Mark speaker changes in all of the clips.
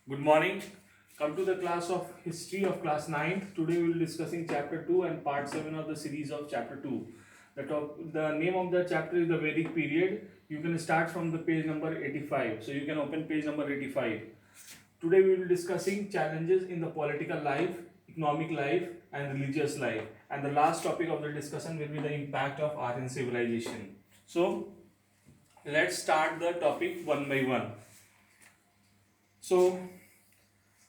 Speaker 1: Good morning. Come to the class of history of class 9th. Today we will be discussing chapter 2 and part 7 of the series of chapter 2. The name of the chapter is the Vedic period. You can start from the page number 85. So you can open page number 85. Today we will be discussing challenges in the political life, economic life and religious life. And the last topic of the discussion will be the impact of Aryan civilization. So let's start the topic one by one. So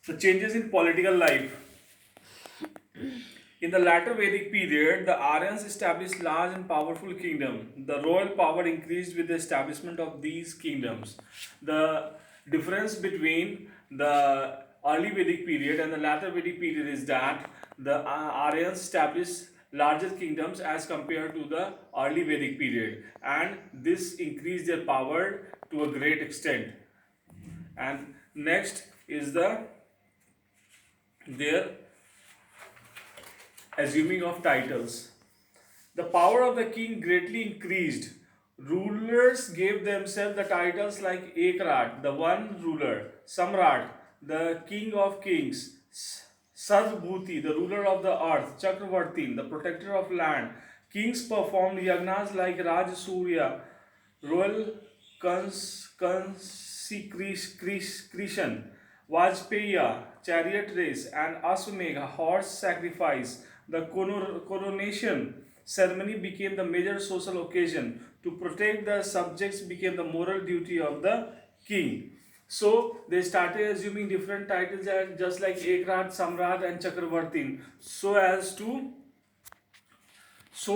Speaker 1: the changes in political life. In the latter Vedic period, the Aryans established large and powerful kingdoms. The royal power increased with the establishment of these kingdoms. The difference between the early Vedic period and the latter Vedic period is that the Aryans established larger kingdoms as compared to the early Vedic period, and this increased their power to a great extent. And next is their assuming of titles. The power of the king greatly increased. Rulers gave themselves the titles like Ekrat, the one ruler, Samrat, the king of kings, Sarvbhuti, the ruler of the earth, Chakravartin, the protector of land. Kings performed yagnas like Raj Surya, royal consecration, Vajpaya, chariot race, and Aswamedha, horse sacrifice. The coronation ceremony became the major social occasion. To protect the subjects became the moral duty of the king. So they started assuming different titles just like Ekrat, Samrat, and Chakravartin, so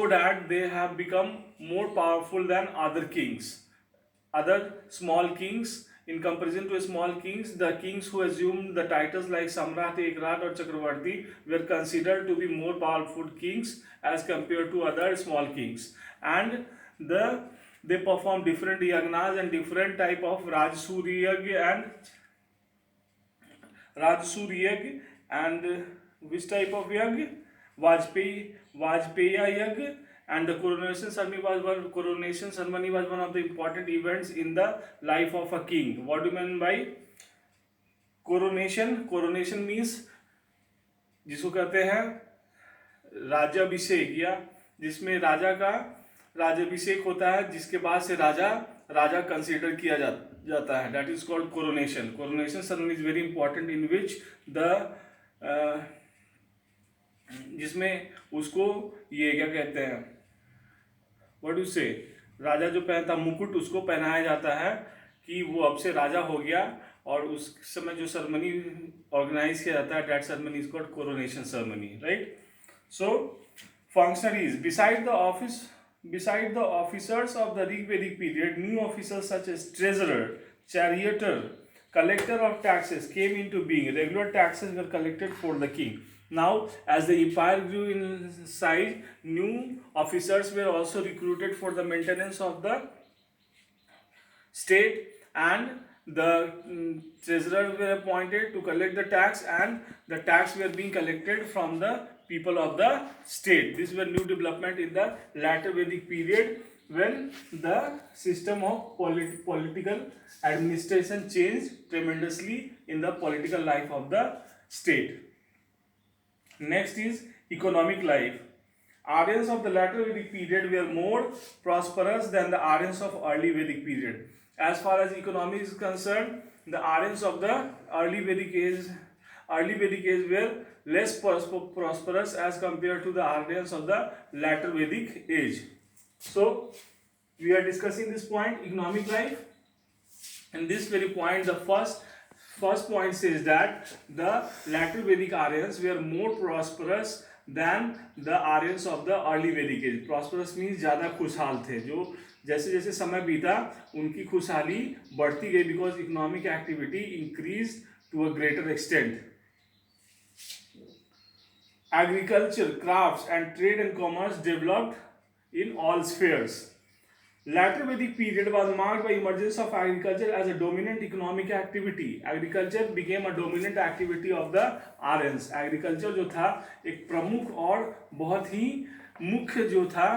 Speaker 1: that they have become more powerful than other kings. Other small kings, in comparison to small kings, the kings who assumed the titles like Samrat, Ekrat, or Chakravarti were considered to be more powerful kings as compared to other small kings. And they performed different yagnas and different type of Rajsuryag and which type of yag? Vajpaya yag, and the coronation ceremony was one of the important events in the life of a king. What do you mean by coronation? Coronation means जिसको कहते हैं राज्याभिषेक, या जिसमें राजा का राज्याभिषेक होता है, जिसके बाद से राजा कंसीडर किया जाता है. That is called coronation. Coronation ceremony is very important in which the जिसमें उसको ये क्या कहते हैं, व्हाट डू से, राजा जो पहनता मुकुट उसको पहनाया जाता है कि वो अब से राजा हो गया. और उस समय जो सेरेमनी ऑर्गेनाइज किया जाता है, that ceremony is called coronation ceremony, right. So functionaries beside the officers of the Rigvedic period, new officers such as treasurer, charioteer, collector of taxes came into being. Regular taxes were collected for the king. Now, as the empire grew in size, new officers were also recruited for the maintenance of the state, and the treasurers were appointed to collect the tax, and the tax were being collected from the people of the state. These were new development in the latter Vedic period, when the system of political administration changed tremendously in the political life of the state. Next is economic life. Aryans of the latter Vedic period were more prosperous than the Aryans of early Vedic period. As far as economy is concerned, the Aryans of the early Vedic age were less prosperous as compared to the Aryans of the latter Vedic age. So we are discussing this point, economic life, and this very point, the first point says that the latter Vedic Aryans were more prosperous than the Aryans of the early Vedic age. Prosperous means ज़्यादा खुशहाल थे, जो जैसे जैसे समय बीता उनकी खुशहाली बढ़ती गई, because economic activity increase to a greater extent. Agriculture, crafts, and trade and commerce developed in all spheres. Latter Vedic period was marked by emergence of agriculture as a dominant economic activity. Agriculture became a dominant activity of the Aryans. Agriculture जो था एक प्रमुख और बहुत ही मुख्य जो था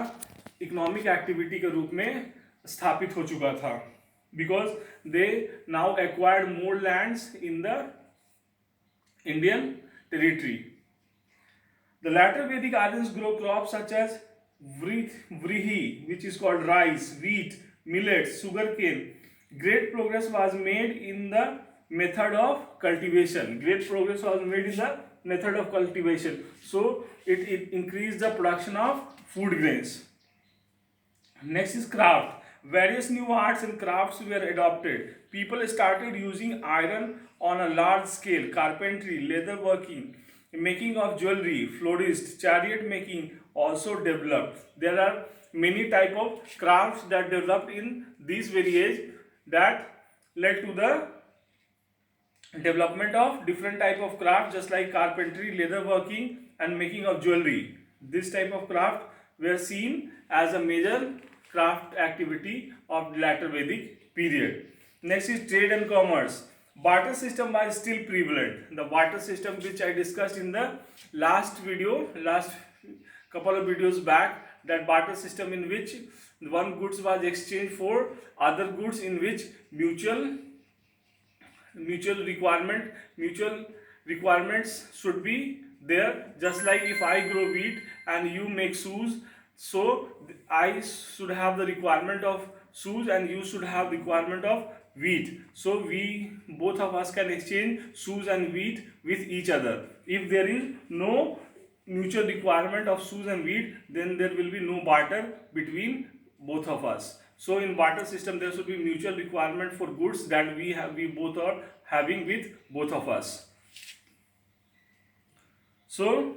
Speaker 1: economic activity के रूप में स्थापित हो चुका था, because they now acquired more lands in the Indian territory. The latter Vedic Aryans grow crops such as vrihi, which is called rice, wheat, millet, sugarcane. Great progress was made in the method of cultivation. Great progress was made in the method of cultivation. So it increased the production of food grains. Next is craft. Various new arts and crafts were adopted. People started using iron on a large scale. Carpentry, leather working, making of jewelry, florist, chariot making also developed. There are many type of crafts that developed in this very age that led to the development of different type of craft, just like carpentry, leather working and making of jewelry. This type of craft were seen as a major craft activity of latter Vedic period. Next is trade and commerce. Barter system was still prevalent. The barter system, which I discussed in the last video, last couple of videos back, that barter system in which one goods was exchanged for other goods, in which mutual requirements should be there. Just like if I grow wheat and you make shoes, so I should have the requirement of shoes and you should have requirement of wheat. So we both of us can exchange shoes and wheat with each other. If there is no mutual requirement of shoes and wheat, then there will be no barter between both of us. So in barter system there should be mutual requirement for goods that we both are having with both of us. So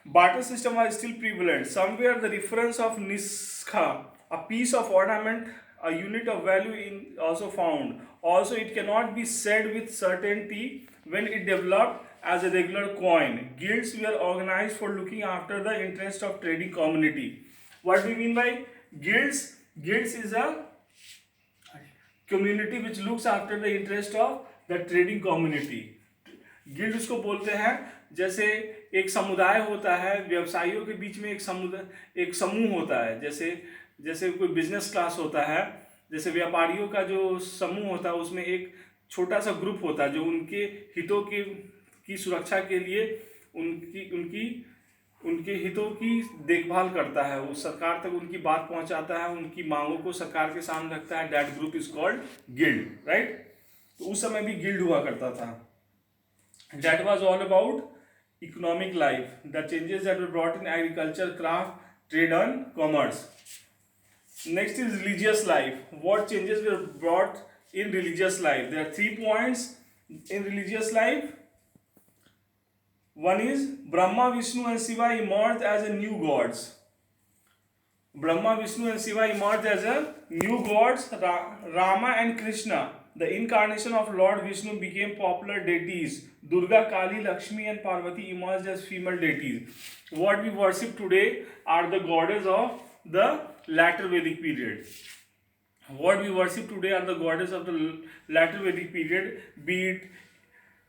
Speaker 1: barter system was still prevalent. Somewhere the reference of niskha, a piece of ornament, a unit of value, in also found. Also it cannot be said with certainty when it developed as a regular coin. Guilds were organized for looking after the interest of trading community. What do you mean by guilds? Guilds is a community which looks after the interest of the trading community. Guild उसको बोलते हैं, जैसे एक समुदाय होता है व्यवसायियों के बीच में, एक समूह होता है, जैसे कोई बिजनेस क्लास होता है, जैसे व्यापारियों का जो समूह होता है उसमें एक छोटा सा ग्रुप होता है जो उनके हितों की सुरक्षा के लिए उनके हितों की देखभाल करता है, वो सरकार तक उनकी बात पहुंचाता है, उनकी मांगों को सरकार के सामने रखता है. That group is called guild, right. तो उस समय भी गिल्ड हुआ करता था. That was all about economic life, the changes that were brought in agriculture, craft, trade and commerce. Next is religious life. What changes were brought in religious life? There are 3 points in religious life. One is Brahma, Vishnu and Shiva emerged as a new gods. Brahma, Vishnu and Shiva emerged as a new gods. Rama and Krishna, the incarnation of Lord Vishnu, became popular deities. Durga, Kali, Lakshmi and Parvati emerged as female deities. What we worship today are the goddess of the latter Vedic period. What we worship today are the goddess of the latter Vedic period, be it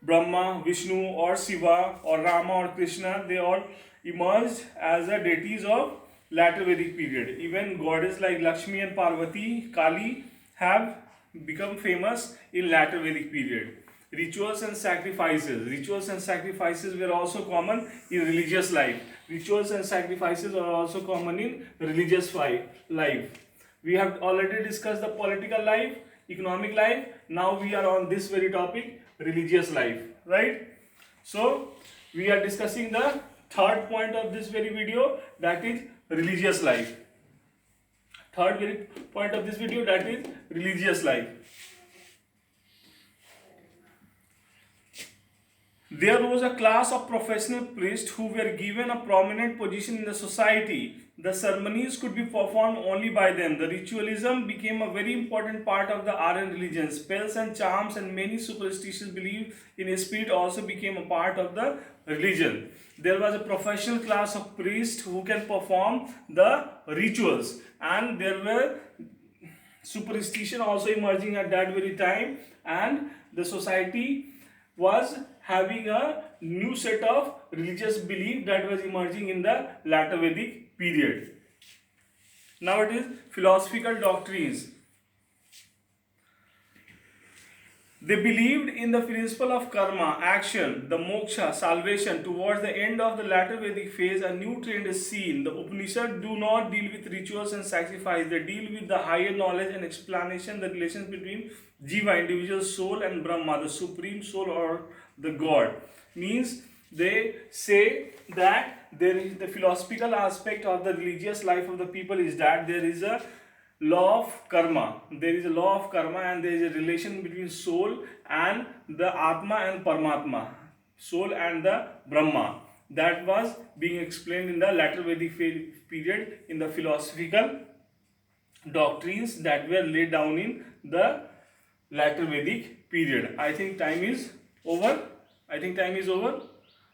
Speaker 1: Brahma, Vishnu or Shiva or Rama or Krishna. They all emerged as the deities of latter Vedic period. Even goddesses like Lakshmi and Parvati, Kali have become famous in latter Vedic period. Rituals and sacrifices were also common in religious life. Rituals and sacrifices are also common in religious life. We have already discussed the political life, economic life. Now we are on this very topic, religious life, right? So we are discussing the third point of this very video, that is religious life. Third point of this video, that is religious life. There was a class of professional priests who were given a prominent position in the society. The ceremonies could be performed only by them. The ritualism became a very important part of the Aryan religion. Spells and charms and many superstitious beliefs in a spirit also became a part of the religion. There was a professional class of priests who can perform the rituals, and there were superstition also emerging at that very time, and the society was having a new set of religious belief that was emerging in the latter Vedic period. Now it is philosophical doctrines. They believed in the principle of karma, action, the moksha, salvation. Towards the end of the latter Vedic phase, a new trend is seen. The Upanishads do not deal with rituals and sacrifice. They deal with the higher knowledge and explanation, the relations between Jiva, individual soul, and Brahma, the supreme soul or the God. Means they say that there is the philosophical aspect of the religious life of the people is that there is a law of karma. There is a law of karma and there is a relation between soul and the Atma and Paramatma, soul and the Brahma. That was being explained in the latter Vedic period in the philosophical doctrines that were laid down in the latter Vedic period. I think time is over.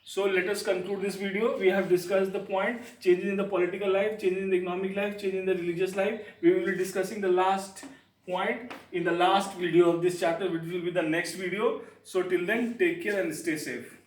Speaker 1: So let us conclude this video. We have discussed the point, changes in the political life, changes in the economic life, changes in the religious life. We will be discussing the last point in the last video of this chapter, which will be the next video. So till then, take care and stay safe.